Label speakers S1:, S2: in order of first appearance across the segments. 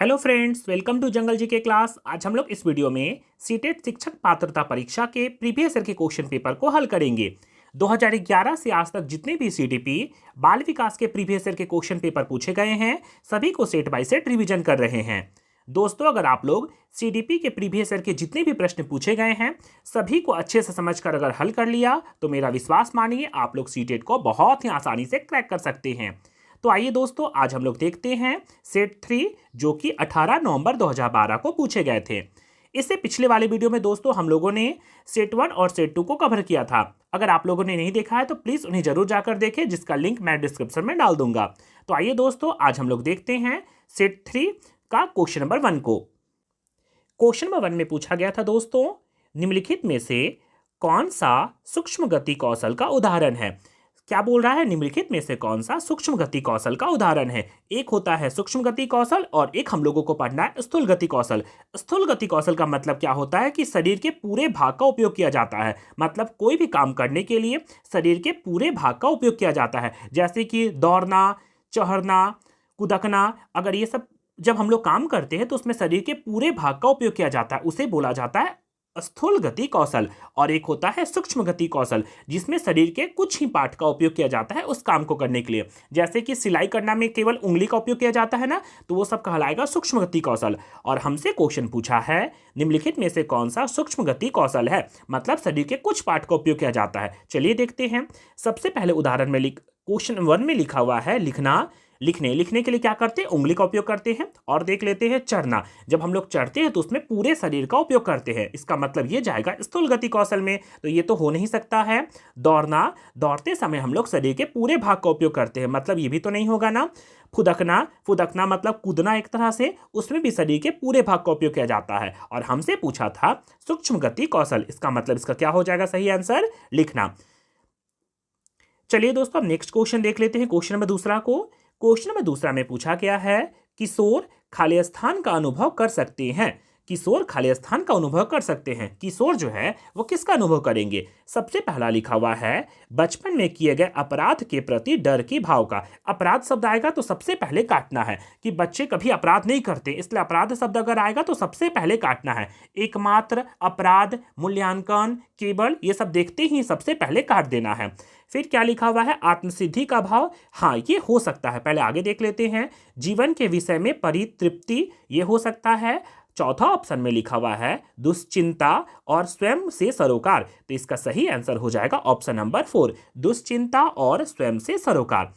S1: Hello friends, welcome to जंगल जी के class. आज हम लोग इस वीडियो में सीटेट शिक्षक पात्रता परीक्षा के प्रीवियस ईयर के क्वेश्चन पेपर को हल करेंगे। 2011 से आज तक जितने भी सीडीपी बाल विकास के प्रीवियस ईयर के क्वेश्चन पेपर पूछे गए हैं, सभी को सेट बाय सेट रिवीजन कर रहे हैं। दोस्तों, अगर आप लोग सीडीपी के प्रीवियस ईयर के जितने भी प्रश्न पूछे गए हैं सभी को अच्छे से समझकर अगर हल कर लिया तो मेरा विश्वास मानिए आप लोग सीटेट को बहुत ही आसानी से क्रैक कर सकते हैं। तो आइए दोस्तों, आज हम लोग देखते हैं सेट 3 जो कि 18 नवंबर 2012 को पूछे गए थे। इससे पिछले वाले वीडियो में दोस्तों हम लोगों ने सेट 1 और सेट 2 को कवर किया था। अगर आप लोगों ने नहीं देखा है तो प्लीज़ उन्हें जरूर जाकर देखें, जिसका लिंक मैं डिस्क्रिप्शन में डाल दूंगा। तो आइए दोस्तों, आज हम लोग देखते हैं सेट 3 का क्वेश्चन नंबर 1 को। क्वेश्चन नंबर 1 में पूछा गया था दोस्तों, निम्नलिखित में से कौन सा सूक्ष्म गति कौशल का उदाहरण है। क्या बोल रहा है, निम्नलिखित में से कौन सा सूक्ष्म गति कौशल का उदाहरण है। एक होता है सूक्ष्म गति कौशल और एक हम लोगों को पढ़ना है स्थूल गति कौशल। स्थूल गति कौशल का मतलब क्या होता है कि शरीर के पूरे भाग का उपयोग किया जाता है। मतलब कोई भी काम करने के लिए शरीर के पूरे भाग का उपयोग किया जाता है, जैसे कि दौड़ना, चढ़ना, कूदकना। अगर ये सब जब हम लोग काम करते हैं तो उसमें शरीर के पूरे भाग का उपयोग किया जाता है, उसे बोला जाता है स्थूल गति कौशल। और एक होता है सूक्ष्म गति कौशल, जिसमें शरीर के कुछ ही पार्ट का उपयोग किया जाता है उस काम को करने के लिए। जैसे कि सिलाई करना में केवल उंगली का उपयोग किया जाता है ना, तो वो सब कहलाएगा सूक्ष्म गति कौशल। और हमसे क्वेश्चन पूछा है निम्नलिखित में से कौन सा सूक्ष्म गति कौशल है, मतलब शरीर के कुछ पार्ट का उपयोग किया जाता है। चलिए देखते हैं। सबसे पहले उदाहरण में क्वेश्चन 1 में लिखा हुआ है लिखना। लिखने के लिए क्या करते हैं, उंगली का उपयोग करते हैं। और देख लेते हैं चढ़ना। जब हम लोग चढ़ते हैं तो उसमें पूरे शरीर का उपयोग करते हैं, इसका मतलब ये जाएगा स्थूल गति कौशल में, तो ये तो हो नहीं सकता है। दौड़ना, दौड़ते समय हम लोग शरीर के पूरे भाग का उपयोग करते हैं, मतलब ये भी तो नहीं होगा ना। फुदकना मतलब कूदना एक तरह से, उसमें भी शरीर के पूरे भाग का उपयोग किया जाता है। और हमसे पूछा था सूक्ष्म गति कौशल, इसका मतलब इसका क्या हो जाएगा सही आंसर, लिखना। चलिए दोस्तों, अब नेक्स्ट क्वेश्चन देख लेते हैं, क्वेश्चन नंबर 2 को। क्वेश्चन नंबर 2 में पूछा गया है किशोर खाली स्थान का अनुभव कर सकते हैं। किशोर खाली स्थान का अनुभव कर सकते हैं। किशोर जो है वो किसका अनुभव करेंगे। सबसे पहला लिखा हुआ है बचपन में किए गए अपराध के प्रति डर की भाव का। अपराध शब्द आएगा तो सबसे पहले काटना है कि बच्चे कभी अपराध नहीं करते, इसलिए अपराध शब्द अगर आएगा तो सबसे पहले काटना है। एकमात्र, अपराध, मूल्यांकन, केवल, ये सब देखते ही सबसे पहले काट देना है। फिर क्या लिखा हुआ है, आत्मसिद्धि का भाव। हाँ, ये हो सकता है, पहले आगे देख लेते हैं। जीवन के विषय में परितृप्ति, ये हो सकता है। चौथा ऑप्शन में लिखा हुआ है दुश्चिंता और स्वयं से सरोकार, तो इसका सही आंसर हो जाएगा ऑप्शन नंबर 4, दुश्चिंता और स्वयं से सरोकार।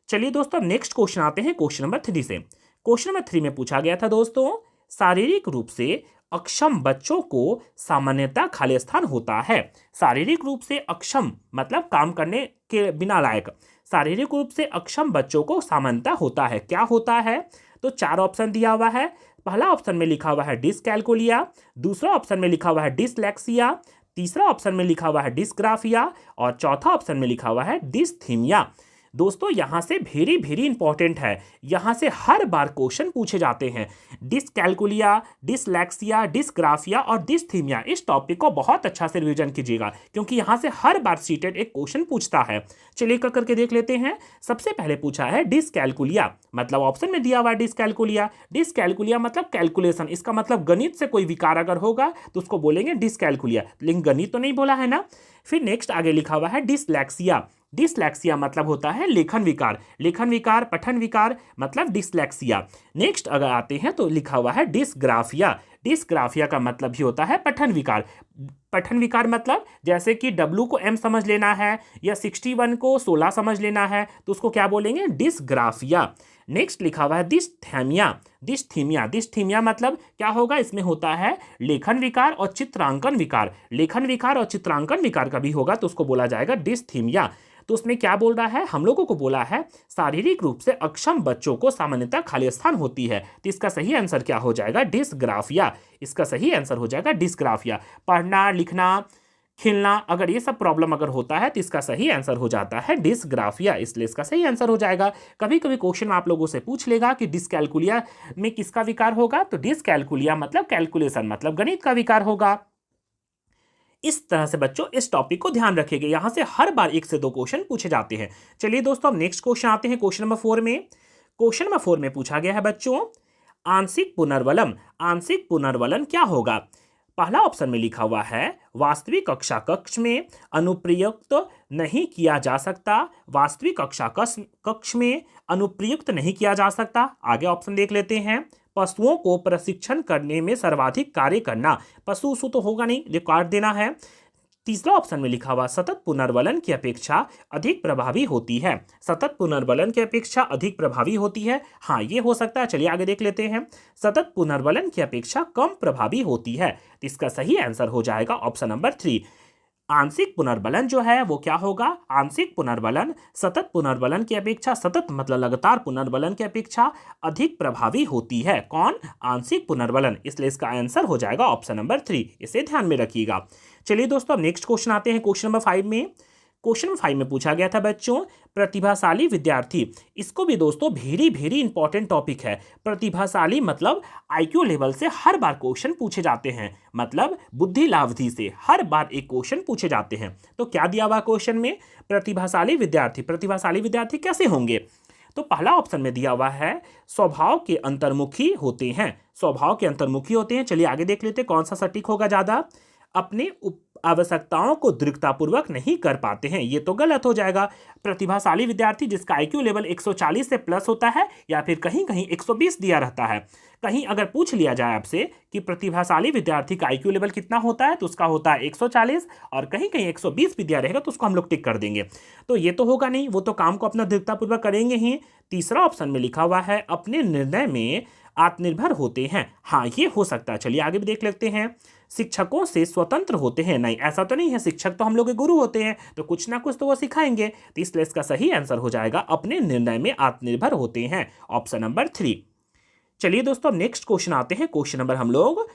S1: चलिए दोस्तों, नेक्स्ट क्वेश्चन आते हैं क्वेश्चन नंबर 3 से। क्वेश्चन नंबर 3 में पूछा गया था दोस्तों, शारीरिक रूप से अक्षम बच्चों को सामान्यतः खाली स्थान होता है। शारीरिक रूप से अक्षम मतलब काम करने के बिना लायक। शारीरिक रूप से अक्षम बच्चों को सामान्यतः होता है, क्या होता है, तो 4 ऑप्शन दिया हुआ है। पहला ऑप्शन में लिखा हुआ है डिसकैल्कुलिया, दूसरा ऑप्शन में लिखा हुआ है डिसलेक्सिया, तीसरा ऑप्शन में लिखा हुआ है डिसग्राफिया और चौथा ऑप्शन में लिखा हुआ है डिसथीमिया। दोस्तों, यहाँ से वेरी इंपॉर्टेंट है, यहाँ से हर बार क्वेश्चन पूछे जाते हैं। डिसकैल्कुलिया, डिसलेक्सिया, डिसग्राफिया और डिसथीमिया, इस टॉपिक को बहुत अच्छा से रिवीजन कीजिएगा, क्योंकि यहाँ से हर बार सीटेट एक क्वेश्चन पूछता है। चलिए करके देख लेते हैं। सबसे पहले पूछा है डिसकैल्कुलिया, मतलब ऑप्शन में दिया हुआ है डिसकैल्कुलिया। डिसकैल्कुलिया मतलब कैलकुलेशन, इसका मतलब गणित से कोई विकार अगर होगा तो उसको बोलेंगे डिसकैल्कुलिया, लेकिन गणित तो नहीं बोला है ना। फिर नेक्स्ट आगे लिखा हुआ है डिसलेक्सिया। डिसलेक्सिया मतलब होता है लेखन विकार, लेखन विकार, पठन विकार मतलब डिसलेक्सिया। नेक्स्ट अगर आते हैं तो लिखा हुआ है डिसग्राफिया। डिसग्राफिया का मतलब ही होता है पठन विकार। पठन विकार मतलब जैसे कि W को M समझ लेना है या 61 को 16 समझ लेना है, तो उसको क्या बोलेंगे, डिसग्राफिया। नेक्स्ट लिखा हुआ है डिसथीमिया। डिसथीमिया मतलब क्या होगा, इसमें होता है लेखन विकार और चित्रांकन विकार। लेखन विकार और चित्रांकन विकार का भी होगा तो उसको बोला जाएगा डिसथीमिया। तो उसमें क्या बोल रहा है, हम लोगों को बोला है शारीरिक रूप से अक्षम बच्चों को सामान्यतः खाली स्थान होती है, तो इसका सही आंसर क्या हो जाएगा, डिसग्राफिया। इसका सही आंसर हो जाएगा डिसग्राफिया। पढ़ना, लिखना, खेलना, अगर ये सब प्रॉब्लम अगर होता है तो इसका सही आंसर हो जाता है डिसग्राफिया, इसलिए इसका सही आंसर हो जाएगा। कभी कभी क्वेश्चन आप लोगों से पूछ लेगा कि डिसकैल्कुलिया में किसका विकार होगा, तो डिसकैल्कुलिया मतलब कैलकुलेशन मतलब गणित का विकार होगा। इस तरह से बच्चों इस टॉपिक को ध्यान रखिएगा, यहां से हर बार 1 से 2 क्वेश्चन पूछे जाते हैं। चलिए दोस्तों, अब नेक्स्ट क्वेश्चन आते हैं क्वेश्चन नंबर 4 में। क्वेश्चन नंबर 4 में पूछा गया है बच्चों, आंशिक पुनर्वलन, आंशिक पुनर्वलन क्या होगा? पहला ऑप्शन में लिखा हुआ है वास्तविक कक्षा कक्ष में अनुप्रयुक्त नहीं किया जा सकता, वास्तविक कक्षा कक्ष में अनुप्रयुक्त नहीं किया जा सकता। आगे ऑप्शन देख लेते हैं, पशुओं को प्रशिक्षण करने में सर्वाधिक कार्य करना, पशु तो होगा नहीं, रिकॉर्ड देना है। तीसरा ऑप्शन में लिखा हुआ सतत पुनर्वलन की अपेक्षा अधिक प्रभावी होती है, सतत पुनर्वलन की अपेक्षा अधिक प्रभावी होती है। हाँ, ये हो सकता है। चलिए आगे देख लेते हैं, सतत पुनर्वलन की अपेक्षा कम प्रभावी होती है। तो इसका सही आंसर हो जाएगा ऑप्शन नंबर 3। आंशिक पुनर्वलन जो है वो क्या होगा? आंशिक पुनर्वलन सतत पुनर्वलन की अपेक्षा, सतत मतलब लगातार पुनर्वलन की अपेक्षा अधिक प्रभावी होती है। कौन? आंशिक पुनर्वलन। इसलिए इसका आंसर हो जाएगा ऑप्शन नंबर 3। इसे ध्यान में रखिएगा। चलिए दोस्तों, अब नेक्स्ट क्वेश्चन आते हैं क्वेश्चन नंबर 5 में। क्वेश्चन नंबर 5 में पूछा गया था बच्चों, प्रतिभाशाली विद्यार्थी, इसको भी दोस्तों वेरी इंपॉर्टेंट टॉपिक है। प्रतिभाशाली मतलब आईक्यू लेवल से हर बार क्वेश्चन पूछे जाते हैं, मतलब बुद्धि लाभधी से हर बार एक क्वेश्चन पूछे जाते हैं। तो क्या दिया हुआ क्वेश्चन में? प्रतिभाशाली विद्यार्थी, प्रतिभाशाली विद्यार्थी कैसे होंगे? तो पहला ऑप्शन में दिया हुआ है स्वभाव के अंतर्मुखी होते हैं, स्वभाव के अंतर्मुखी होते हैं। चलिए आगे देख लेते हैं कौन सा सटीक होगा ज्यादा। अपने आवश्यकताओं को दृढ़तापूर्वक नहीं कर पाते हैं, ये तो गलत हो जाएगा। प्रतिभाशाली विद्यार्थी जिसका आईक्यू लेवल 140 से प्लस होता है या फिर कहीं कहीं 120 दिया रहता है। कहीं अगर पूछ लिया जाए आपसे कि प्रतिभाशाली विद्यार्थी का आईक्यू लेवल कितना होता है, तो उसका होता है 140, और कहीं कहीं 120 भी दिया रहेगा तो उसको हम लोग टिक कर देंगे। तो ये तो होगा नहीं, वो तो काम को अपना दृढ़तापूर्वक करेंगे ही। तीसरा ऑप्शन में लिखा हुआ है अपने निर्णय में आत्मनिर्भर होते हैं। हाँ, ये हो सकता है। चलिए आगे भी देख लेते हैं, शिक्षकों से स्वतंत्र होते हैं। नहीं, ऐसा तो नहीं है, शिक्षक तो हम लोग के गुरु होते हैं, तो कुछ ना कुछ तो वो सिखाएंगे। तो इसलिए इसका सही आंसर हो जाएगा अपने निर्णय में आत्मनिर्भर होते हैं, ऑप्शन नंबर 3। चलिए दोस्तों, अब नेक्स्ट क्वेश्चन आते हैं क्वेश्चन नंबर हम लोग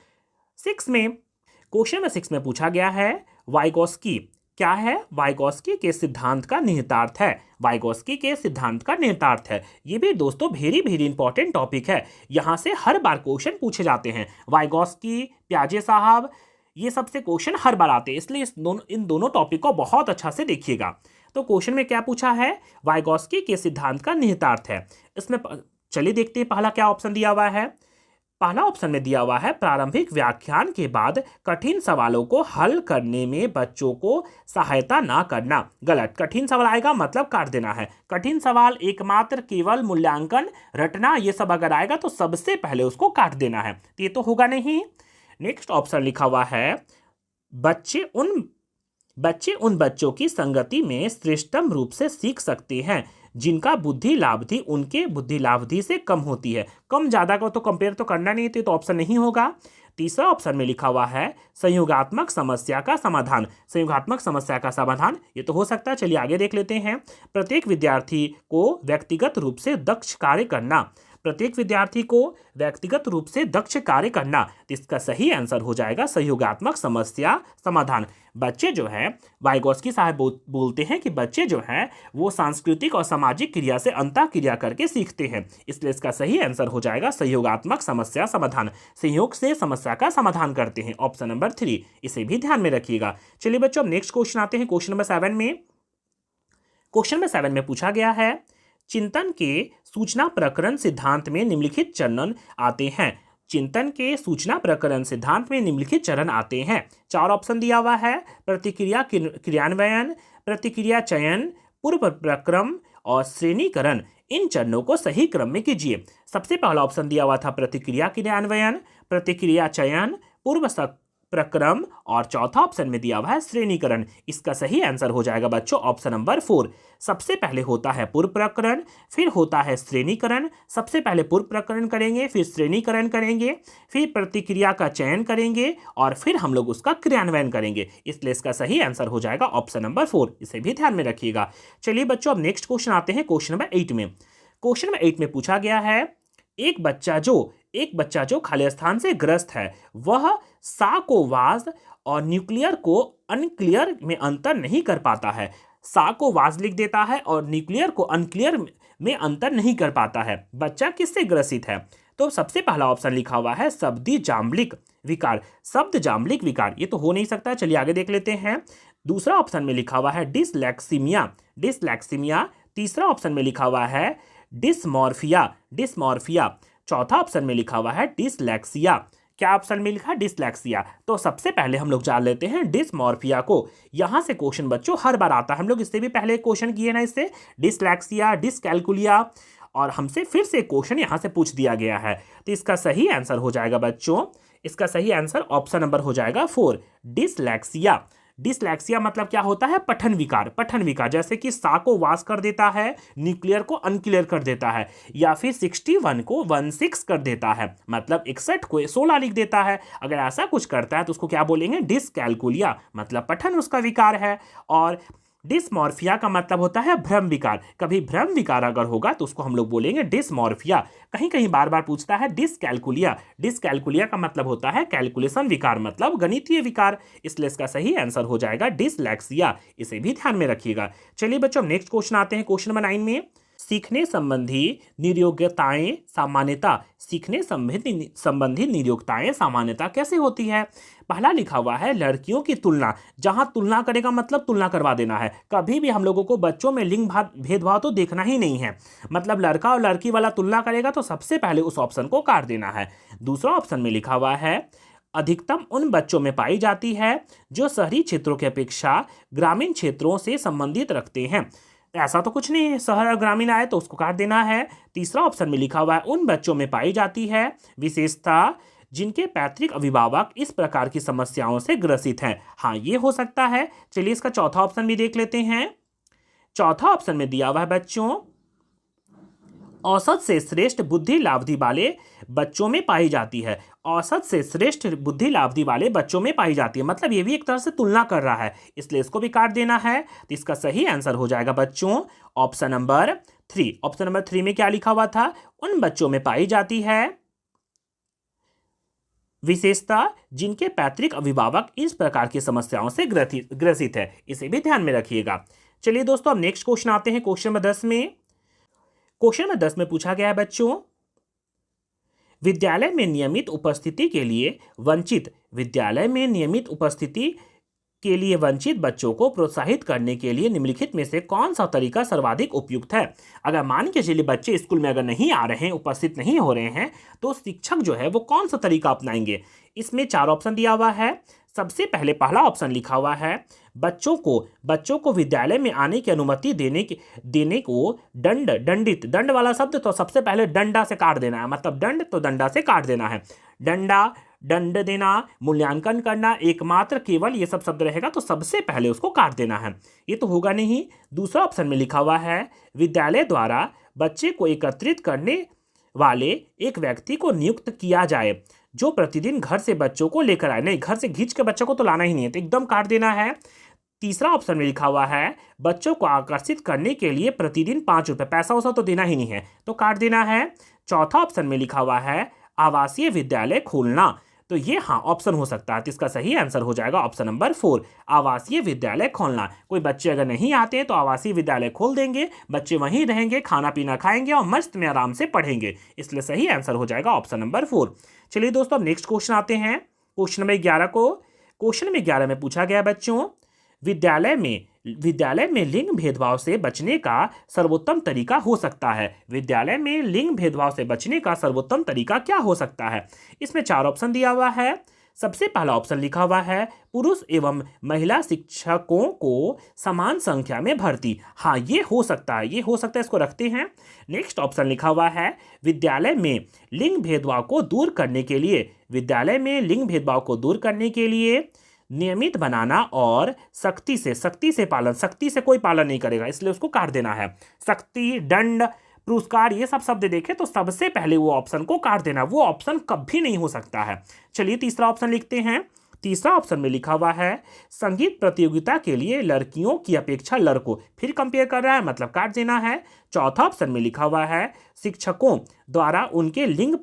S1: 6 में। क्वेश्चन नंबर 6 में पूछा गया है वाइगोस्की क्या है? वाइगोस्की के सिद्धांत का निहितार्थ है, वाइगोस्की के सिद्धांत का निहितार्थ है। ये भी दोस्तों वेरी इंपॉर्टेंट टॉपिक है, यहाँ से हर बार क्वेश्चन पूछे जाते हैं। वाइगोस्की, प्याजे साहब, ये सबसे क्वेश्चन हर बार आते हैं, इसलिए इन दोनों टॉपिक को बहुत अच्छा से देखिएगा। तो क्वेश्चन में क्या पूछा है? वाइगोस्की के सिद्धांत का निहितार्थ है। इसमें चलिए देखते हैं पहला क्या ऑप्शन दिया हुआ है। पहला ऑप्शन में दिया हुआ है प्रारंभिक व्याख्यान के बाद कठिन सवालों को हल करने में बच्चों को सहायता ना करना। गलत, कठिन सवाल आएगा मतलब काट देना है। कठिन सवाल एकमात्र केवल मूल्यांकन रटना, ये सब अगर आएगा तो सबसे पहले उसको काट देना है, तो ये तो होगा नहीं। नेक्स्ट ऑप्शन लिखा हुआ है बच्चे उन बच्चों की संगति में श्रेष्ठतम रूप से सीख सकते हैं जिनका बुद्धि लाभधी उनके बुद्धि लाभधी से कम होती है। कम ज्यादा को तो कंपेयर तो करना नहीं, तो ऑप्शन नहीं होगा। तीसरा ऑप्शन में लिखा हुआ है संयोगात्मक समस्या का समाधान, संयोगात्मक समस्या का समाधान, ये तो हो सकता है। चलिए आगे देख लेते हैं, प्रत्येक विद्यार्थी को व्यक्तिगत रूप से दक्ष कार्य करना, प्रत्येक विद्यार्थी को व्यक्तिगत रूप से दक्ष कार्य करना। तो इसका सही आंसर हो जाएगा संयोगात्मक समस्या समाधान। बच्चे जो है, वाइगोस्की साहब बोलते हैं कि बच्चे जो हैं वो सांस्कृतिक और सामाजिक क्रिया से अंतः क्रिया करके सीखते हैं, इसलिए इसका सही आंसर हो जाएगा संयोगात्मक समस्या समाधान। संयोग से समस्या का समाधान करते हैं, ऑप्शन नंबर 3। इसे भी ध्यान में रखिएगा। चलिए बच्चों, अब नेक्स्ट क्वेश्चन आते हैं क्वेश्चन नंबर 7 में। क्वेश्चन नंबर 7 में पूछा गया है चिंतन के सूचना प्रकरण सिद्धांत में निम्नलिखित चरण आते हैं। चिंतन के सूचना प्रकरण सिद्धांत में निम्नलिखित चरण आते हैं। 4 ऑप्शन दिया हुआ है, प्रतिक्रिया क्रियान्वयन, प्रतिक्रिया चयन, पूर्व प्रक्रम और श्रेणीकरण। इन चरणों को सही क्रम में कीजिए। सबसे पहला ऑप्शन दिया हुआ था प्रतिक्रिया क्रियान्वयन, प्रतिक्रिया चयन, पूर्व प्रक्रम, और चौथा ऑप्शन में दिया हुआ है श्रेणीकरण। इसका सही आंसर हो जाएगा बच्चों ऑप्शन नंबर 4। सबसे पहले होता है पूर्व प्रकरण, फिर होता है श्रेणीकरण। सबसे पहले पूर्व प्रकरण करेंगे, फिर श्रेणीकरण करेंगे, फिर प्रतिक्रिया का चयन करेंगे, और फिर हम लोग उसका क्रियान्वयन करेंगे। इसलिए इसका सही आंसर हो जाएगा ऑप्शन नंबर 4। इसे भी ध्यान में रखिएगा। चलिए बच्चों, अब नेक्स्ट क्वेश्चन आते हैं क्वेश्चन नंबर 8 में। क्वेश्चन नंबर 8 में पूछा गया है एक बच्चा जो खाली स्थान से ग्रस्त है वह सा को वाज और न्यूक्लियर को अनक्लियर में अंतर नहीं कर पाता है। सा को वाज लिख देता है और न्यूक्लियर को अनक्लियर में अंतर नहीं कर पाता है। बच्चा किससे ग्रसित है? तो सबसे पहला ऑप्शन लिखा हुआ है शब्दी जाम्बलिक विकार, शब्द जाम्बलिक विकार, ये तो हो नहीं सकता। चलिए आगे देख लेते हैं। दूसरा ऑप्शन में लिखा हुआ है डिसलेक्सीमिया। तीसरा ऑप्शन में लिखा हुआ है डिस्मॉर्फिया। चौथा ऑप्शन में लिखा हुआ है डिसलेक्सिया। क्या ऑप्शन में लिखा है? डिसलेक्सिया। तो सबसे पहले हम लोग जान लेते हैं डिसमॉर्फिया को। यहां से क्वेश्चन बच्चों हर बार आता है, हम लोग इससे भी पहले क्वेश्चन किए ना, इससे डिसलेक्सिया, डिसकैलकुलिया, और हमसे फिर से क्वेश्चन यहां से पूछ दिया गया है। तो इसका सही आंसर हो जाएगा बच्चों, इसका सही आंसर ऑप्शन नंबर हो जाएगा 4, डिसलेक्सिया। डिसलेक्सिया मतलब क्या होता है? पठन विकार। पठन विकार जैसे कि सा को वास कर देता है, न्यूक्लियर को अनक्लियर कर देता है, या फिर 61 को 16 कर देता है, मतलब 61 को 16 लिख देता है। अगर ऐसा कुछ करता है तो उसको क्या बोलेंगे? डिसकैलकुलिया, मतलब पठन उसका विकार है। और डिसमॉर्फिया का मतलब होता है भ्रम विकार। कभी भ्रम विकार अगर होगा तो उसको हम लोग बोलेंगे डिसमॉर्फिया। कहीं कहीं बार बार पूछता है डिसकैलकुलिया। डिसकैलकुलिया का मतलब होता है कैलकुलेशन विकार, मतलब गणितीय विकार। इसलिए इसका सही आंसर हो जाएगा डिसलेक्सिया। इसे भी ध्यान में रखिएगा। चलिए बच्चों नेक्स्ट क्वेश्चन आते हैं, क्वेश्चन नंबर 9 में। सीखने संबंधी नियोग्यताएं सामान्यता, सीखने संबंधी नियोग्यताएं सामान्यता कैसे होती है? पहला लिखा हुआ है लड़कियों की तुलना। जहां तुलना करेगा मतलब तुलना करवा देना है। कभी भी हम लोगों को बच्चों में लिंग भेदभाव तो देखना ही नहीं है, मतलब लड़का और लड़की वाला तुलना करेगा तो सबसे पहले उस ऑप्शन को काट देना है। दूसरा ऑप्शन में लिखा हुआ है अधिकतम उन बच्चों में पाई जाती है जो शहरी क्षेत्रों की अपेक्षा ग्रामीण क्षेत्रों से संबंधित रखते हैं। ऐसा तो कुछ नहीं है, शहर और ग्रामीण आए तो उसको काट देना है। तीसरा ऑप्शन में लिखा हुआ है उन बच्चों में पाई जाती है विशेषता जिनके पैतृक अभिभावक इस प्रकार की समस्याओं से ग्रसित हैं। हाँ, ये हो सकता है। चलिए इसका चौथा ऑप्शन भी देख लेते हैं। चौथा ऑप्शन में दिया हुआ है बच्चों औसत से श्रेष्ठ बुद्धि लाब्धि वाले बच्चों में पाई जाती है। औसत से श्रेष्ठ बुद्धि लाब्धि वाले बच्चों में पाई जाती है, मतलब ये भी एक तरह से तुलना कर रहा है, इसलिए इसको भी काट देना है। तो इसका सही आंसर हो जाएगा बच्चों ऑप्शन नंबर 3। ऑप्शन नंबर 3 में क्या लिखा हुआ था? उन बच्चों में पाई जाती है विशेषता जिनके पैतृक अभिभावक इस प्रकार की समस्याओं से ग्रसित है। इसे भी ध्यान में रखिएगा। चलिए दोस्तों अब नेक्स्ट क्वेश्चन आते हैं, क्वेश्चन नंबर 10 में। क्वेश्चन नंबर 10 में पूछा गया है बच्चों विद्यालय में नियमित उपस्थिति के लिए वंचित बच्चों को प्रोत्साहित करने के लिए निम्नलिखित में से कौन सा तरीका सर्वाधिक उपयुक्त है? अगर मान के चलिए बच्चे स्कूल में अगर नहीं आ रहे हैं, उपस्थित नहीं हो रहे हैं, तो शिक्षक जो है वो कौन सा तरीका अपनाएंगे? इसमें 4 ऑप्शन दिया हुआ है। सबसे पहले पहला ऑप्शन लिखा हुआ है बच्चों को विद्यालय में आने की अनुमति देने को दंड वाला शब्द तो सबसे पहले डंडा से काट देना है, मतलब दंड तो डंडा से काट देना है। दंड देना, मूल्यांकन करना, एकमात्र, केवल, ये सब शब्द रहेगा तो सबसे पहले उसको काट देना है। ये तो होगा नहीं। दूसरा ऑप्शन में लिखा हुआ है विद्यालय द्वारा बच्चे को एकत्रित करने वाले एक व्यक्ति को नियुक्त किया जाए जो प्रतिदिन घर से बच्चों को लेकर आए। नहीं, घर से खींच के बच्चों को तो लाना ही नहीं है, तो एकदम काट देना है। तीसरा ऑप्शन में लिखा हुआ है बच्चों को आकर्षित करने के लिए प्रतिदिन 5 रुपये, पैसा वैसा तो देना ही नहीं है, तो काट देना है। चौथा ऑप्शन में लिखा हुआ है आवासीय विद्यालय खोलना, तो ये हाँ ऑप्शन हो सकता है। तो इसका सही आंसर हो जाएगा ऑप्शन नंबर 4, आवासीय विद्यालय खोलना। कोई बच्चे अगर नहीं आते हैं तो आवासीय विद्यालय खोल देंगे, बच्चे वहीं रहेंगे, खाना पीना खाएंगे और मस्त में आराम से पढ़ेंगे। इसलिए सही आंसर हो जाएगा ऑप्शन नंबर 4। चलिए दोस्तों अब नेक्स्ट क्वेश्चन आते हैं, क्वेश्चन नंबर 11 को। क्वेश्चन नंबर 11 में पूछा गया बच्चों विद्यालय में लिंग भेदभाव से बचने का सर्वोत्तम तरीका हो सकता है। विद्यालय में लिंग भेदभाव से बचने का सर्वोत्तम तरीका क्या हो सकता है? इसमें 4 ऑप्शन दिया हुआ है। सबसे पहला ऑप्शन लिखा हुआ है पुरुष एवं महिला शिक्षकों को समान संख्या में भर्ती। हाँ, ये हो सकता है, इसको रखते हैं। नेक्स्ट ऑप्शन लिखा हुआ है विद्यालय में लिंग भेदभाव को दूर करने के लिए नियमित बनाना और सख्ती से कोई पालन नहीं करेगा, इसलिए उसको काट देना है। सख्ती, दंड, पुरस्कार, ये सब शब्द देखें तो सबसे पहले वो ऑप्शन को काट देना, वो ऑप्शन कभी नहीं हो सकता है। चलिए तीसरा ऑप्शन लिखते हैं। तीसरा ऑप्शन में लिखा हुआ है संगीत प्रतियोगिता के लिए लड़कियों की अपेक्षा लड़कों, फिर कंपेयर कर रहा है, मतलब काट देना है। चौथा ऑप्शन में लिखा हुआ है शिक्षकों द्वारा उनके लिंग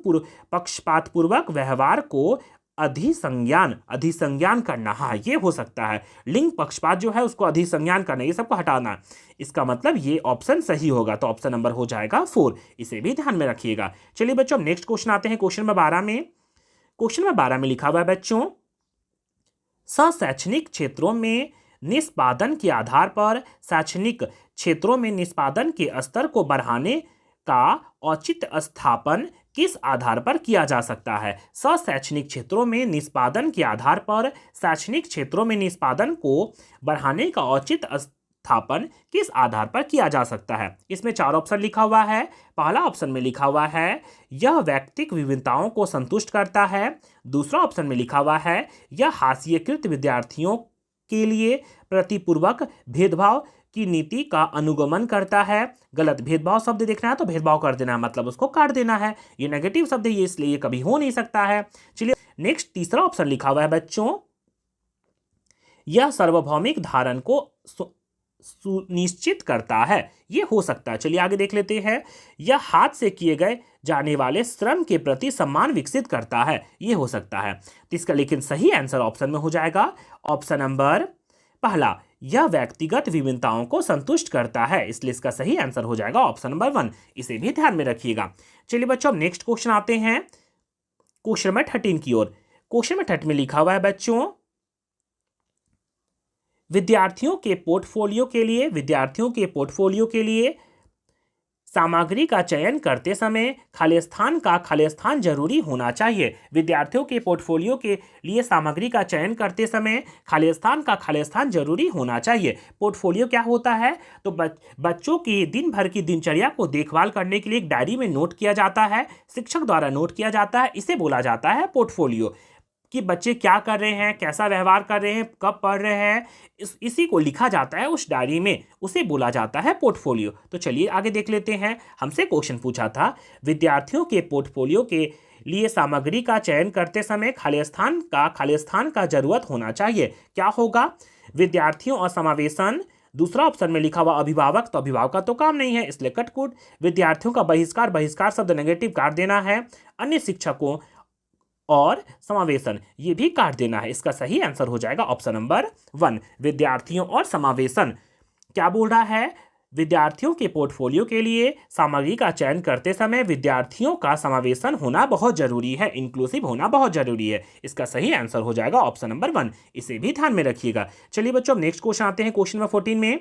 S1: पक्षपातपूर्वक व्यवहार को अधिसंज्ञान करना। हाँ, ये हो सकता है, लिंग पक्षपात जो है उसको अधिसंज्ञान करना, ये सबको हटाना। इसका मतलब ये ऑप्शन सही होगा, तो ऑप्शन नंबर हो जाएगा 4। इसे भी ध्यान में रखिएगा। चलिए बच्चों अब नेक्स्ट क्वेश्चन आते हैं, क्वेश्चन नंबर 12 में। क्वेश्चन नंबर 12 में लिखा हुआ है बच्चों शैक्षणिक क्षेत्रों में निष्पादन के आधार पर शैक्षणिक क्षेत्रों में निष्पादन के स्तर को बढ़ाने का औचित्य स्थापन किस आधार पर किया जा सकता है? शैक्षणिक क्षेत्रों में निष्पादन के आधार पर शैक्षणिक क्षेत्रों में निष्पादन को बढ़ाने का औचित्य स्थापन किस आधार पर किया जा सकता है? इसमें 4 ऑप्शन लिखा हुआ है। पहला ऑप्शन में लिखा हुआ है यह व्यक्तिगत विभिन्नताओं को संतुष्ट करता है। दूसरा ऑप्शन में लिखा हुआ है यह हास्यकृत विद्यार्थियों के लिए प्रतिपूर्वक भेदभाव की नीति का अनुगमन करता है। गलत, भेदभाव शब्द देखना है तो भेदभाव कर देना है, मतलब उसको काट देना है। ये नेगेटिव शब्द है, ये इसलिए ये कभी हो नहीं सकता है। चलिए नेक्स्ट तीसरा ऑप्शन लिखा हुआ है बच्चों, यह सार्वभौमिक धारण को सुनिश्चित करता है। ये हो सकता है। चलिए आगे देख लेते हैं। यह हाथ से किए गए जाने वाले श्रम के प्रति सम्मान विकसित करता है। ये हो सकता है। तो इसका लेकिन सही आंसर ऑप्शन में हो जाएगा ऑप्शन नंबर पहला, यह व्यक्तिगत विभिन्नताओं को संतुष्ट करता है, इसलिए इसका सही आंसर हो जाएगा ऑप्शन नंबर 1। इसे भी ध्यान में रखिएगा। चलिए बच्चों, अब नेक्स्ट क्वेश्चन आते हैं क्वेश्चन नंबर 13 की ओर। क्वेश्चन नंबर 13 में लिखा हुआ है बच्चों, विद्यार्थियों के पोर्टफोलियो के लिए सामग्री का चयन करते समय खाली स्थान जरूरी होना चाहिए। विद्यार्थियों के पोर्टफोलियो के लिए सामग्री का चयन करते समय खाली स्थान जरूरी होना चाहिए। पोर्टफोलियो क्या होता है? तो बच्चों की दिन भर की दिनचर्या को देखभाल करने के लिए एक डायरी में नोट किया जाता है, शिक्षक द्वारा नोट किया जाता है। इसे बोला जाता है पोर्टफोलियो, कि बच्चे क्या कर रहे हैं, कैसा व्यवहार कर रहे हैं, कब पढ़ रहे हैं, इसी को लिखा जाता है उस डायरी में, उसे बोला जाता है पोर्टफोलियो। तो चलिए आगे देख लेते हैं। हमसे क्वेश्चन पूछा था, विद्यार्थियों के पोर्टफोलियो के लिए सामग्री का चयन करते समय खाली स्थान का जरूरत होना चाहिए। क्या होगा? विद्यार्थियों और समावेशन। दूसरा ऑप्शन में लिखा हुआ अभिभावक, तो अभिभावक का तो काम नहीं है, इसलिए कटकुट। विद्यार्थियों का बहिष्कार शब्द नेगेटिव काट देना है। अन्य शिक्षकों और समावेशन, ये भी काट देना है। इसका सही आंसर हो जाएगा ऑप्शन नंबर 1, विद्यार्थियों और समावेशन। क्या बोल रहा है? विद्यार्थियों के पोर्टफोलियो के लिए सामग्री का चयन करते समय विद्यार्थियों का समावेशन होना बहुत जरूरी है, इंक्लूसिव होना बहुत जरूरी है। इसका सही आंसर हो जाएगा ऑप्शन नंबर 1। इसे भी ध्यान में रखिएगा। चलिए बच्चों, अब नेक्स्ट क्वेश्चन आते हैं क्वेश्चन नंबर 14 में।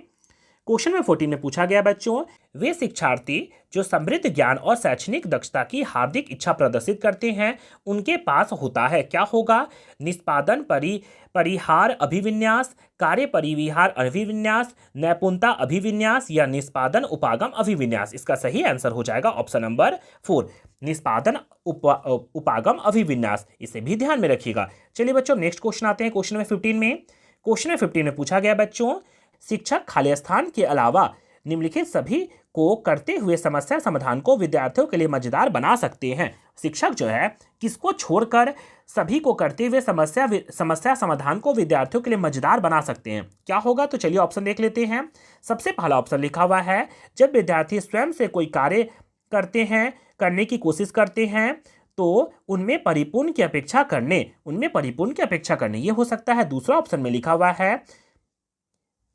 S1: क्वेश्चन नंबर 14 में पूछा गया बच्चों, वे शिक्षार्थी जो समृद्ध ज्ञान और शैक्षणिक दक्षता की हार्दिक इच्छा प्रदर्शित करते हैं उनके पास होता है। क्या होगा? निष्पादन परिहार अभिविन्यास, कार्य परिविहार अभिविन्यास, नैपुणता अभिविन्यास या निष्पादन उपागम अभिविन्यास। इसका सही आंसर हो जाएगा ऑप्शन नंबर 4, निष्पादन उपागम अभिविन्यास। इसे भी ध्यान में रखिएगा। चलिए बच्चों, नेक्स्ट क्वेश्चन आते हैं क्वेश्चन नंबर 15 में। क्वेश्चन नंबर 15 में पूछा गया बच्चों, शिक्षक खाली स्थान के अलावा निम्नलिखित सभी को करते हुए समस्या समाधान को विद्यार्थियों के लिए मजेदार बना सकते हैं। शिक्षक जो है किसको छोड़कर सभी को करते हुए समस्या समाधान को विद्यार्थियों के लिए मजेदार बना सकते हैं? क्या होगा? तो चलिए ऑप्शन देख लेते हैं। सबसे पहला ऑप्शन लिखा हुआ है, जब विद्यार्थी स्वयं से कोई कार्य करने की कोशिश करते हैं तो उनमें परिपूर्ण की अपेक्षा करने, ये हो सकता है। दूसरा ऑप्शन में लिखा हुआ है,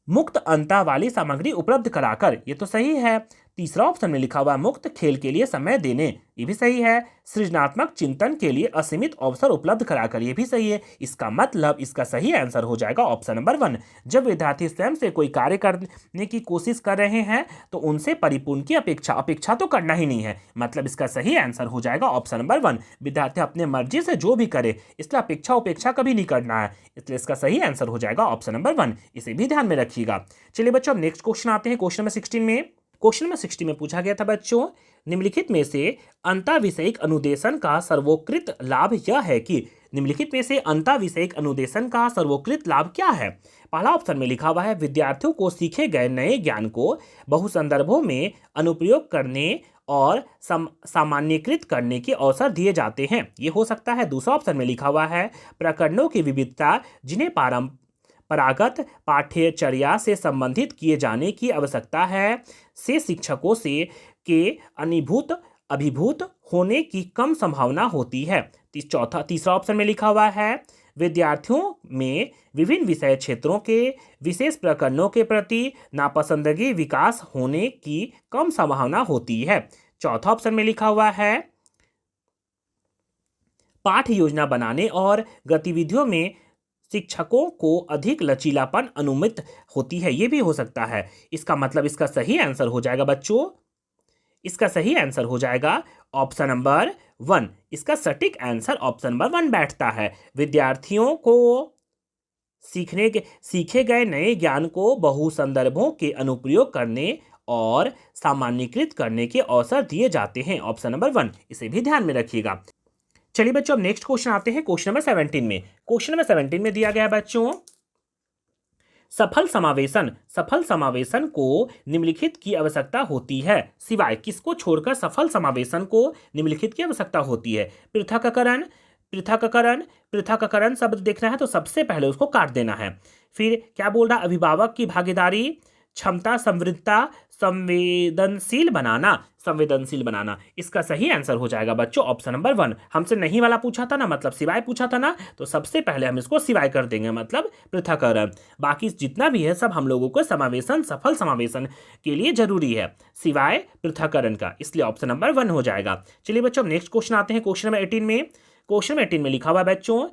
S1: मुक्त अंतः वाली सामग्री उपलब्ध कराकर, ये तो सही है। तीसरा ऑप्शन में लिखा हुआ मुक्त खेल के लिए समय देने, ये भी सही है। सृजनात्मक चिंतन के लिए असीमित अवसर उपलब्ध कराकर, ये भी सही है। इसका मतलब इसका सही आंसर हो जाएगा ऑप्शन नंबर 1। जब विद्यार्थी स्वयं से कोई कार्य करने की कोशिश कर रहे हैं तो उनसे परिपूर्ण की अपेक्षा तो करना ही नहीं है, मतलब इसका सही आंसर हो जाएगा ऑप्शन नंबर 1। विद्यार्थी अपने मर्जी से जो भी करे, इसलिए अपेक्षा कभी नहीं करना है, इसलिए इसका सही आंसर हो जाएगा ऑप्शन नंबर 1। इसे भी ध्यान में रखिएगा। चलिए बच्चों, नेक्स्ट क्वेश्चन आते हैं क्वेश्चन नंबर 16 में। क्वेश्चन नंबर 60 में पूछा गया था बच्चों, निम्नलिखित में से अंतःविषयक अनुदेशन का सर्वोकृत लाभ यह है कि, निम्नलिखित में से अंतःविषयक अनुदेशन का सर्वोकृत लाभ क्या है? पहला ऑप्शन में लिखा हुआ है, विद्यार्थियों को सीखे गए नए ज्ञान को बहु संदर्भों में अनुप्रयोग करने और सामान्यीकृत करने के अवसर दिए जाते हैं, ये हो सकता है। दूसरा ऑप्शन में लिखा हुआ है, प्रकरणों की विविधता जिन्हें परंपरागत पाठ्यचर्या से संबंधित किए जाने की आवश्यकता है से शिक्षकों के अभिभूत होने की कम संभावना होती है। तीसरा ऑप्शन में लिखा हुआ है, विद्यार्थियों में विभिन्न विषय क्षेत्रों के विशेष प्रकरणों के प्रति नापसंदगी विकास होने की कम संभावना होती है। चौथा ऑप्शन में लिखा हुआ है, पाठ योजना बनाने और गतिविधियों में शिक्षकों को अधिक लचीलापन अनुमित होती है, ये भी हो सकता है। इसका मतलब इसका सही आंसर हो जाएगा बच्चों, इसका सही आंसर हो जाएगा ऑप्शन नंबर 1। इसका सटीक आंसर ऑप्शन नंबर 1 बैठता है। विद्यार्थियों को सीखे गए नए ज्ञान को बहु संदर्भों के अनुप्रयोग करने और सामान्यीकृत करने के अवसर दिए जाते हैं। ऑप्शन नंबर 1, इसे भी ध्यान में रखिएगा। चलिए बच्चों, अब नेक्स्ट क्वेश्चन आते हैं क्वेश्चन नंबर 17 में। क्वेश्चन नंबर 17 में दिया गया है बच्चों, सफल समावेशन को निम्नलिखित की आवश्यकता होती है, सिवाय किसको छोड़कर सफल समावेशन को निम्नलिखित की आवश्यकता होती है। पृथक्करण शब्द देखना है तो सबसे पहले उसको काट देना है। फिर क्या बोल रहा, अभिभावक की भागीदारी, क्षमता, समृद्धता, संवेदनशील बनाना। इसका सही आंसर हो जाएगा बच्चों ऑप्शन नंबर 1। हमसे नहीं वाला पूछा था ना, मतलब सिवाय पूछा था ना, तो सबसे पहले हम इसको सिवाय कर देंगे, मतलब पृथक्करण। बाकी जितना भी है सब हम लोगों को सफल समावेशन के लिए जरूरी है, सिवाय पृथक्करण का, इसलिए ऑप्शन नंबर 1 हो जाएगा। चलिए बच्चों, नेक्स्ट क्वेश्चन आते हैं क्वेश्चन नंबर 18 में। क्वेश्चन 18 में लिखा हुआ है बच्चों,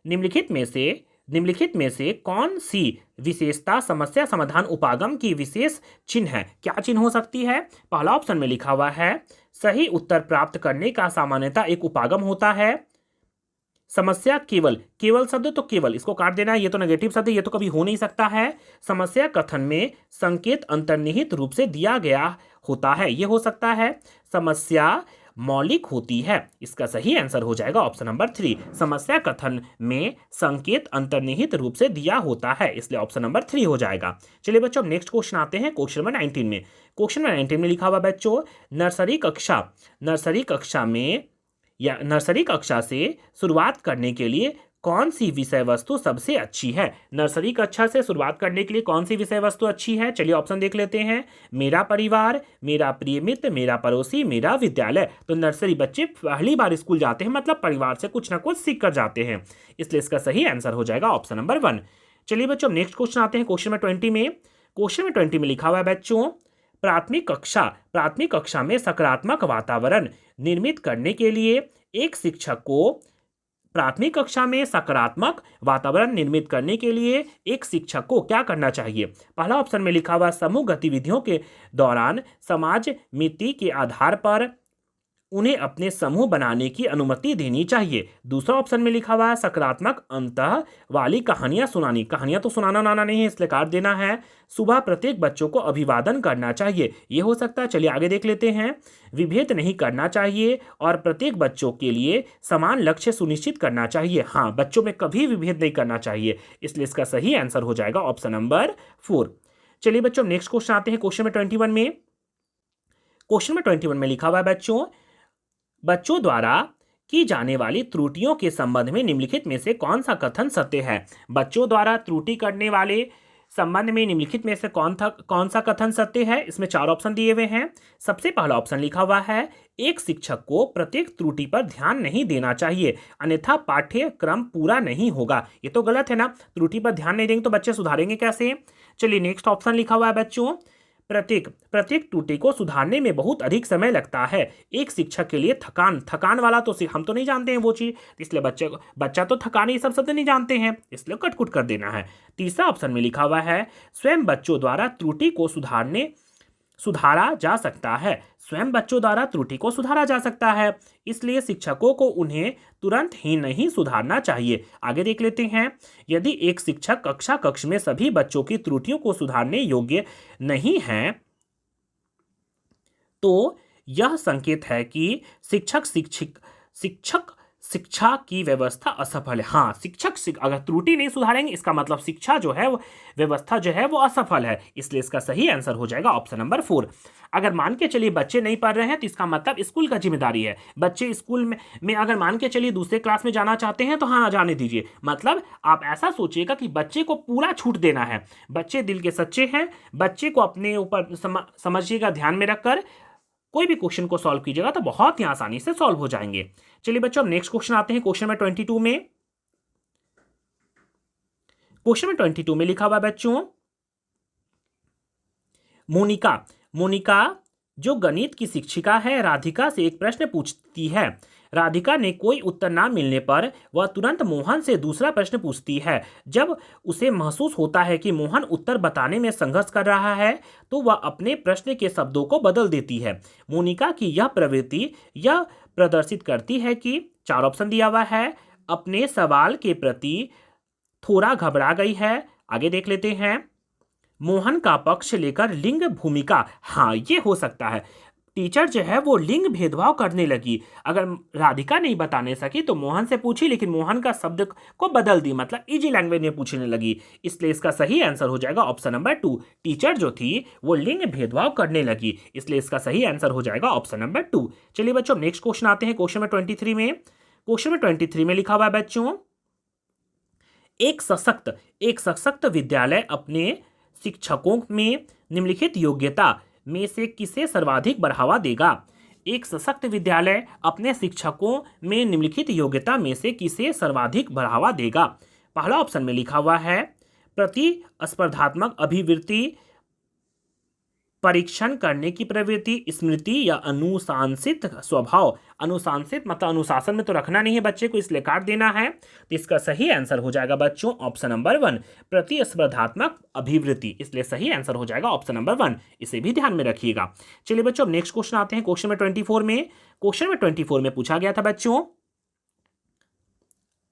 S1: निम्नलिखित में से कौन सी विशेषता समस्या समाधान उपागम की विशेष चिन्ह है। क्या चिन्ह हो सकती है। पहला ऑप्शन में लिखा हुआ है, सही उत्तर प्राप्त करने का सामान्यतः एक उपागम होता है। समस्या केवल शब्द तो केवल इसको काट देना है, ये तो नेगेटिव शब्द है, ये तो कभी हो नहीं सकता है। समस्या कथन में संकेत अंतर्निहित रूप से दिया गया होता है, ये हो सकता है। समस्या मौलिक होती है, इसका सही आंसर हो जाएगा ऑप्शन नंबर 3। समस्या कथन में संकेत अंतर्निहित रूप से दिया होता है, इसलिए ऑप्शन नंबर 3 हो जाएगा। चलिए बच्चों, अब नेक्स्ट क्वेश्चन आते हैं क्वेश्चन नंबर 19 में। क्वेश्चन नंबर 19 में लिखा हुआ बच्चों, नर्सरी कक्षा से शुरुआत करने के लिए कौन सी विषय वस्तु सबसे अच्छी है। नर्सरी कक्षा से शुरुआत करने के लिए कौन सी विषय वस्तु अच्छी है। चलिए ऑप्शन देख लेते हैं, मेरा परिवार, मेरा प्रिय मित्र, मेरा पड़ोसी, मेरा विद्यालय। तो नर्सरी बच्चे पहली बार स्कूल जाते हैं, मतलब परिवार से कुछ ना कुछ सीख कर जाते हैं, इसलिए इसका सही आंसर हो जाएगा ऑप्शन नंबर 1। चलिए बच्चों, नेक्स्ट क्वेश्चन आते हैं क्वेश्चन नंबर 20 में। क्वेश्चन नंबर 20 में लिखा हुआ है बच्चों, प्राथमिक कक्षा में सकारात्मक वातावरण निर्मित करने के लिए एक शिक्षक को क्या करना चाहिए। पहला ऑप्शन में लिखा हुआ, समूह गतिविधियों के दौरान समाज मिति के आधार पर उन्हें अपने समूह बनाने की अनुमति देनी चाहिए। दूसरा ऑप्शन में लिखा हुआ है, सकारात्मक अंतः वाली कहानियां सुनानी। कहानियां तो सुनाना नहीं है, इसलिए काट देना है। सुबह प्रत्येक बच्चों को अभिवादन करना चाहिए, ये हो सकता है। चलिए आगे देख लेते हैं। विभेद नहीं करना चाहिए और प्रत्येक बच्चों के लिए समान लक्ष्य सुनिश्चित करना चाहिए। हाँ, बच्चों में कभी विभेद नहीं करना चाहिए, इसलिए इसका सही आंसर हो जाएगा ऑप्शन नंबर 4। चलिए बच्चों, नेक्स्ट क्वेश्चन आते हैं क्वेश्चन नंबर 21 में। क्वेश्चन नंबर 21 में लिखा हुआ है बच्चों द्वारा की जाने वाली त्रुटियों के संबंध में निम्नलिखित में से कौन सा कथन सत्य है। बच्चों द्वारा त्रुटि करने वाले संबंध में निम्नलिखित में से कौन सा कथन सत्य है। इसमें 4 ऑप्शन दिए हुए हैं। सबसे पहला ऑप्शन लिखा हुआ है, एक शिक्षक को प्रत्येक त्रुटि पर ध्यान नहीं देना चाहिए, अन्यथा पाठ्यक्रम पूरा नहीं होगा। ये तो गलत है ना, त्रुटि पर ध्यान नहीं देंगे तो बच्चे सुधारेंगे कैसे। चलिए नेक्स्ट ऑप्शन लिखा हुआ है बच्चों, प्रत्येक त्रुटि को सुधारने में बहुत अधिक समय लगता है। एक शिक्षक के लिए थकान वाला तो हम तो नहीं जानते हैं वो चीज़, इसलिए बच्चा तो थकान ये सब शब्द नहीं जानते हैं, इसलिए कट कर देना है। तीसरा ऑप्शन में लिखा हुआ है, स्वयं बच्चों द्वारा त्रुटि को सुधारा जा सकता है, इसलिए शिक्षकों को उन्हें तुरंत ही नहीं सुधारना चाहिए। आगे देख लेते हैं। यदि एक शिक्षक कक्ष में सभी बच्चों की त्रुटियों को सुधारने योग्य नहीं है तो यह संकेत है कि शिक्षा की व्यवस्था असफल है। हाँ, शिक्षक अगर त्रुटि नहीं सुधारेंगे, इसका मतलब शिक्षा जो है, व्यवस्था जो है वो असफल है, इसलिए इसका सही आंसर हो जाएगा ऑप्शन नंबर 4। अगर मान के चलिए बच्चे नहीं पढ़ रहे हैं तो इसका मतलब स्कूल का जिम्मेदारी है। बच्चे स्कूल में अगर मान के चलिए दूसरे क्लास में जाना चाहते हैं तो हाँ, जाने दीजिए। मतलब आप ऐसा सोचिएगा कि बच्चे को पूरा छूट देना है। बच्चे दिल के सच्चे हैं, बच्चे को अपने ऊपर समझिएगा, ध्यान में रखकर कोई भी क्वेश्चन को सॉल्व कीजिएगा तो बहुत ही आसानी से सॉल्व हो जाएंगे। चलिए बच्चों, अब नेक्स्ट क्वेश्चन आते हैं क्वेश्चन नंबर 22 में। क्वेश्चन नंबर 22 में लिखा हुआ बच्चों, मोनिका जो गणित की शिक्षिका है, राधिका से एक प्रश्न पूछती है। राधिका ने कोई उत्तर ना मिलने पर वह तुरंत मोहन से दूसरा प्रश्न पूछती है। जब उसे महसूस होता है कि मोहन उत्तर बताने में संघर्ष कर रहा है तो वह अपने प्रश्न के शब्दों को बदल देती है। मोनिका की यह प्रदर्शित करती है कि, चार ऑप्शन दिया हुआ है, अपने सवाल के प्रति थोड़ा घबरा गई है। आगे देख लेते हैं, मोहन का पक्ष लेकर लिंग भूमिका। हाँ, ये हो सकता है, टीचर जो है वो लिंग भेदभाव करने लगी। अगर राधिका नहीं बताने सकी तो मोहन से पूछी, लेकिन मोहन का शब्द को बदल दी, मतलब इजी लैंग्वेज में पूछने लगी। इसलिए इसका सही आंसर हो जाएगा ऑप्शन नंबर 2। टीचर जो थी वो लिंग भेदभाव करने लगी, इसलिए इसका सही आंसर हो जाएगा ऑप्शन नंबर 2। चलिए बच्चों, नेक्स्ट क्वेश्चन आते हैं क्वेश्चन नंबर 23 में। क्वेश्चन नंबर 23 में लिखा हुआ है बच्चों, एक सशक्त विद्यालय अपने शिक्षकों में निम्नलिखित योग्यता में से किसे सर्वाधिक बढ़ावा देगा। एक सशक्त विद्यालय अपने शिक्षकों में निम्नलिखित योग्यता में से किसे सर्वाधिक बढ़ावा देगा। पहला ऑप्शन में लिखा हुआ है, प्रतिस्पर्धात्मक अभिवृत्ति, परीक्षण करने की प्रवृत्ति, स्मृति या अनुशासित स्वभाव। अनुशासित मतलब अनुशासन में तो रखना नहीं है बच्चे को, इसलिए काट देना है। तो इसका सही आंसर हो जाएगा बच्चों ऑप्शन नंबर 1, प्रतिस्पर्धात्मक अभिवृत्ति। इसलिए सही आंसर हो जाएगा ऑप्शन नंबर 1, इसे भी ध्यान में रखिएगा। चलिए बच्चों, नेक्स्ट क्वेश्चन आते हैं क्वेश्चन नंबर 24 में। क्वेश्चन नंबर 24 में पूछा गया था बच्चों,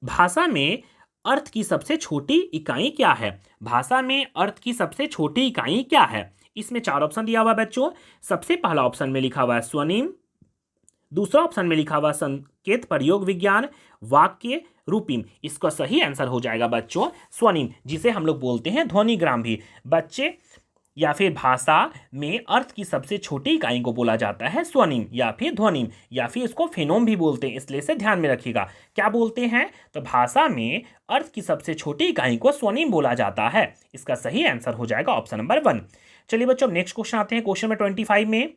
S1: भाषा में अर्थ की सबसे छोटी इकाई क्या है। भाषा में अर्थ की सबसे छोटी इकाई क्या है। इसमें चार ऑप्शन दिया हुआ है बच्चों। सबसे पहला ऑप्शन में लिखा हुआ है स्वनिम, दूसरा ऑप्शन में लिखा हुआ संकेत प्रयोग विज्ञान, वाक्य रूपिम। इसका सही आंसर हो जाएगा बच्चों स्वनिम, जिसे हम लोग बोलते हैं ध्वनिग्राम भी। बच्चे या फिर भाषा में अर्थ की सबसे छोटी इकाई को बोला जाता है स्वनिम या फिर ध्वनिम, या फिर इसको फेनोम भी बोलते हैं, इसलिए इसे ध्यान में रखिएगा। क्या बोलते हैं, तो भाषा में अर्थ की सबसे छोटी इकाई को स्वनिम बोला जाता है। इसका सही आंसर हो जाएगा ऑप्शन नंबर 1। चलिए बच्चों, नेक्स्ट क्वेश्चन आते हैं क्वेश्चन नंबर 25 में।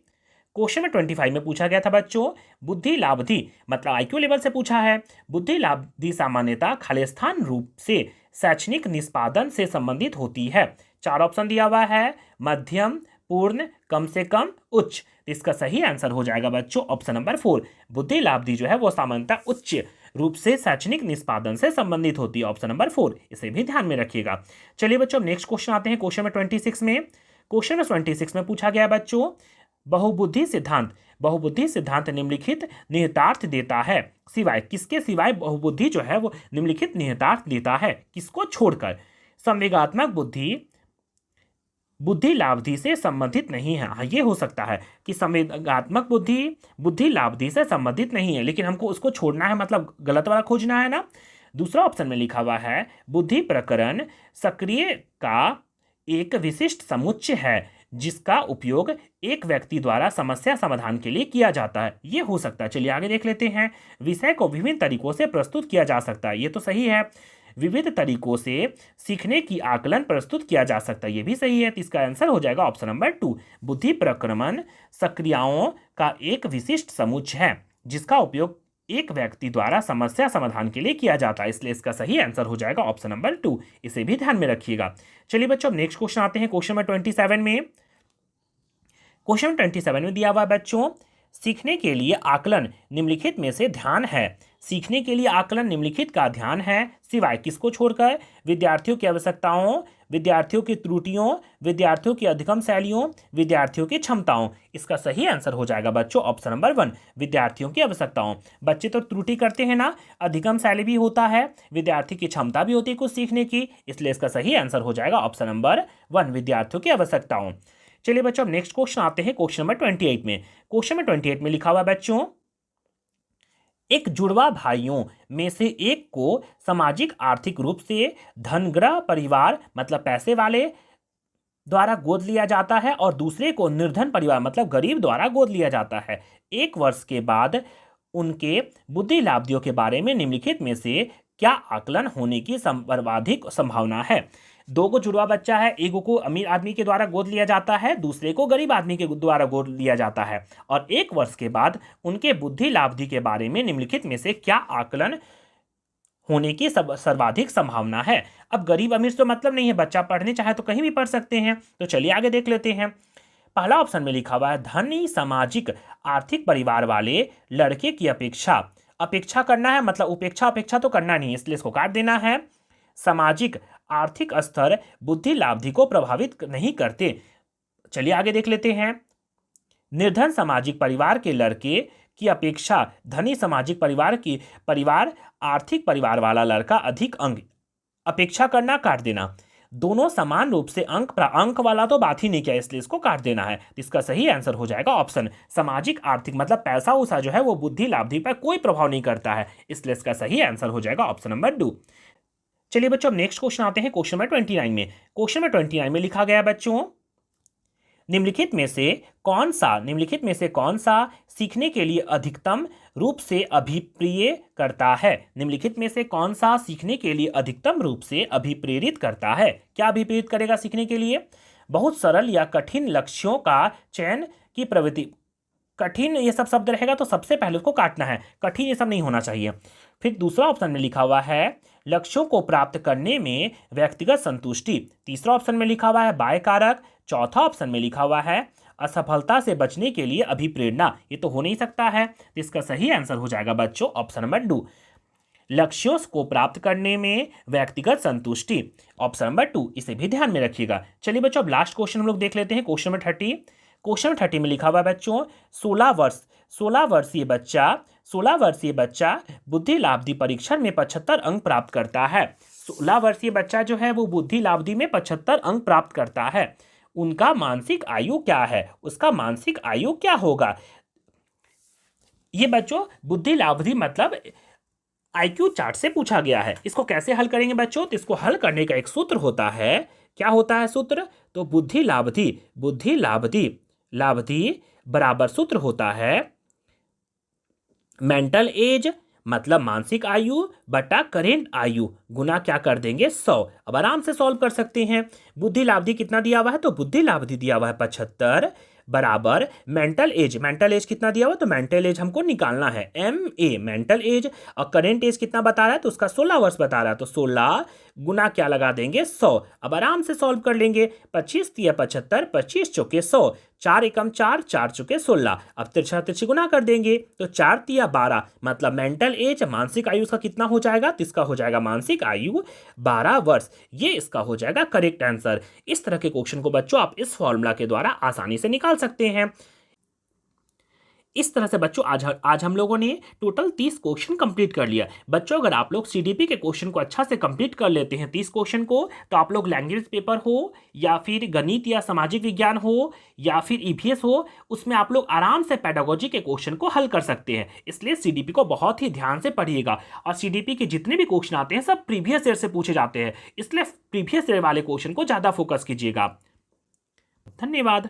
S1: क्वेश्चन नंबर 25 में पूछा गया था बच्चों, बुद्धि लाब्धि मतलब आईक्यू लेवल से पूछा है। बुद्धि लाब्धि सामान्यता खालिस्तान रूप से शैक्षणिक निष्पादन से संबंधित होती है। चार ऑप्शन दिया हुआ है, मध्यम, पूर्ण, कम से कम, उच्च। इसका सही आंसर हो जाएगा बच्चों ऑप्शन नंबर 4। बुद्धि लाब्धि जो है वो सामान्यता उच्च रूप से शैक्षणिक निष्पादन से संबंधित होती है, ऑप्शन नंबर 4, इसे भी ध्यान में रखिएगा। चलिए बच्चों, नेक्स्ट क्वेश्चन आते हैं क्वेश्चन नंबर 26 में। क्वेश्चन नंबर 26 में पूछा गया बच्चों, बहुबुद्धि सिद्धांत निम्नलिखित निहितार्थ देता है सिवाय, किसके सिवाय बहुबुद्धि जो है वो निम्नलिखित निहितार्थ देता है, किसको छोड़कर। संवेगात्मक बुद्धि लाब्धि से संबंधित नहीं है। हाँ, ये हो सकता है कि संवेगात्मक बुद्धि लाब्धि से संबंधित नहीं है, लेकिन हमको उसको छोड़ना है, मतलब गलत वाला खोजना है ना। दूसरा ऑप्शन में लिखा हुआ है, बुद्धि प्रकरण सक्रिय का एक विशिष्ट समुच्चय है जिसका उपयोग एक व्यक्ति द्वारा समस्या समाधान के लिए किया जाता है। ये हो सकता है। चलिए आगे देख लेते हैं, विषय को विभिन्न तरीकों से प्रस्तुत किया जा सकता है। ये तो सही है, विविध तरीकों से सीखने की आकलन प्रस्तुत किया जा सकता है, ये भी सही है। तो इसका आंसर हो जाएगा ऑप्शन नंबर 2। बुद्धि प्रक्रमण सक्रियाओं का एक विशिष्ट समुच्चय है जिसका उपयोग एक व्यक्ति द्वारा समस्या समाधान के लिए किया जाता है, इसलिए इसका सही आंसर हो जाएगा ऑप्शन नंबर 2, इसे भी ध्यान में रखिएगा। चलिए बच्चों, नेक्स्ट क्वेश्चन आते हैं क्वेश्चन नंबर 27 में। क्वेश्चन 27 में दिया हुआ है बच्चों, सीखने के लिए आकलन निम्नलिखित में से ध्यान है। सीखने के लिए आकलन निम्नलिखित का ध्यान है सिवाय, किसको छोड़कर, विद्यार्थियों की आवश्यकताओं, विद्यार्थियों की त्रुटियों, विद्यार्थियों की अधिगम शैलियों, विद्यार्थियों की क्षमताओं। इसका सही आंसर हो जाएगा बच्चों ऑप्शन नंबर 1, विद्यार्थियों की आवश्यकताओं। बच्चे तो त्रुटि करते हैं ना, अधिगम शैली भी होता है, विद्यार्थी की क्षमता भी होती है कुछ सीखने की, इसलिए इसका सही आंसर हो जाएगा ऑप्शन नंबर 1, विद्यार्थियों की आवश्यकताओं। चलिए बच्चों, अब नेक्स्ट क्वेश्चन आते हैं क्वेश्चन नंबर 28 में। क्वेश्चन नंबर 28 में लिखा हुआ बच्चों, एक जुड़वा भाइयों में से एक को सामाजिक आर्थिक रूप से धनग्रह परिवार मतलब पैसे वाले द्वारा गोद लिया जाता है और दूसरे को निर्धन परिवार मतलब गरीब द्वारा गोद लिया जाता है। एक वर्ष के बाद उनके बुद्धि लाब्धियों के बारे में निम्नलिखित में से क्या आकलन होने की सर्वाधिक संभावना है। दो को जुड़वा बच्चा है, एक को अमीर आदमी के द्वारा गोद लिया जाता है, दूसरे को गरीब आदमी के द्वारा गोद लिया जाता है, और एक वर्ष के बाद उनके बुद्धि लाब्धि के बारे में निम्नलिखित में से क्या आकलन होने की सर्वाधिक संभावना है। अब गरीब अमीर तो मतलब नहीं है, बच्चा पढ़ने चाहे तो कहीं भी पढ़ सकते हैं। तो चलिए आगे देख लेते हैं। पहला ऑप्शन में लिखा हुआ है, धनी सामाजिक आर्थिक परिवार वाले लड़के की अपेक्षा करना है, मतलब अपेक्षा तो करना नहीं है, इसलिए इसको काट देना है। सामाजिक आर्थिक स्तर बुद्धि लाब्धि को प्रभावित नहीं करते। चलिए आगे देख लेते हैं। निर्धन सामाजिक परिवार के लड़के की अपेक्षा धनी सामाजिक परिवार आर्थिक परिवार वाला लड़का अधिक अंक अपेक्षा करना, काट देना। दोनों समान रूप से अंक वाला तो बात ही नहीं किया, इसलिए इसको काट देना है। तो इसका सही आंसर हो जाएगा ऑप्शन, सामाजिक आर्थिक मतलब पैसा उसा जो है वो बुद्धि लाभदी पर कोई प्रभाव नहीं करता है, इसलिए इसका सही आंसर हो जाएगा ऑप्शन नंबर 2। चलिए बच्चों, अब नेक्स्ट क्वेश्चन आते हैं क्वेश्चन नंबर 29 में। क्वेश्चन नंबर 29 में लिखा गया बच्चों, निम्नलिखित में से कौन सा सीखने के लिए अधिकतम रूप से अभिप्रेय करता है? निम्नलिखित में से कौन सा सीखने के लिए अधिकतम रूप से अभिप्रेरित करता है? क्या अभिप्रेरित करेगा सीखने के लिए? बहुत सरल या कठिन लक्ष्यों का चयन की प्रवृत्ति। कठिन ये सब शब्द रहेगा तो सबसे पहले उसको काटना है, कठिन ये सब नहीं होना चाहिए। फिर दूसरा ऑप्शन में लिखा हुआ है लक्ष्यों को प्राप्त करने में व्यक्तिगत संतुष्टि। तीसरा ऑप्शन में लिखा हुआ है बाह्य कारक। चौथा ऑप्शन में लिखा हुआ है असफलता से बचने के लिए अभिप्रेरणा। ये तो हो नहीं सकता है, तो इसका सही आंसर हो जाएगा बच्चों ऑप्शन नंबर 2, लक्ष्यों को प्राप्त करने में व्यक्तिगत संतुष्टि, ऑप्शन नंबर 2। इसे भी ध्यान में रखिएगा। चलिए बच्चों, अब लास्ट क्वेश्चन हम लोग देख लेते हैं, क्वेश्चन नंबर 30। क्वेश्चन 30 में लिखा हुआ है बच्चों, 16 वर्षीय बच्चा बुद्धि लाभदी परीक्षण में 75 अंक प्राप्त करता है। 16 वर्षीय बच्चा जो है वो बुद्धि लाभदी में 75 अंक प्राप्त करता है। उनका मानसिक आयु क्या है? उसका मानसिक आयु क्या होगा? ये बच्चों बुद्धि लाभदी मतलब IQ चार्ट से पूछा गया है। इसको कैसे हल करेंगे बच्चों? तो इसको हल करने का एक सूत्र होता है। क्या होता है सूत्र? तो बुद्धि लाभदी बराबर सूत्र होता है मेंटल एज मतलब मानसिक आयु बटा करेंट आयु गुना क्या कर देंगे 100। अब आराम से सॉल्व कर सकते हैं। बुद्धि लाभदी कितना दिया हुआ है? तो बुद्धि लाभदी दिया हुआ है 75 बराबर मेंटल एज कितना दिया हुआ? तो मेंटल एज हमको निकालना है MA मेंटल एज, और करेंट एज कितना बता रहा है? तो उसका 16 वर्ष बता रहा है, तो 16 गुना क्या लगा देंगे 100। अब आराम से सॉल्व कर लेंगे। 25 तिया 75, 25 चौके 100, 4 एकम 4, 4 चौके 16। अब तिरछा तिरछी गुना कर देंगे तो 4 तिया 12 मतलब मेंटल एज मानसिक आयु इसका कितना हो जाएगा? तो इसका हो जाएगा मानसिक आयु 12 वर्ष। ये इसका हो जाएगा करेक्ट आंसर। इस तरह के क्वेश्चन को बच्चों आप इस फॉर्मूला के द्वारा आसानी से निकाल सकते हैं। इस तरह से बच्चों आज हम लोगों ने टोटल 30 क्वेश्चन कंप्लीट कर लिया। बच्चों अगर आप लोग CDP के क्वेश्चन को अच्छा से कंप्लीट कर लेते हैं 30 क्वेश्चन को, तो आप लोग लैंग्वेज पेपर हो या फिर गणित या सामाजिक विज्ञान हो या फिर EVS हो, उसमें आप लोग आराम से पेडागोजी के क्वेश्चन को हल कर सकते हैं। इसलिए CDP को बहुत ही ध्यान से पढ़िएगा, और CDP के जितने भी क्वेश्चन आते हैं सब प्रीवियस ईयर से पूछे जाते हैं, इसलिए प्रीवियस ईयर वाले क्वेश्चन को ज़्यादा फोकस कीजिएगा। धन्यवाद।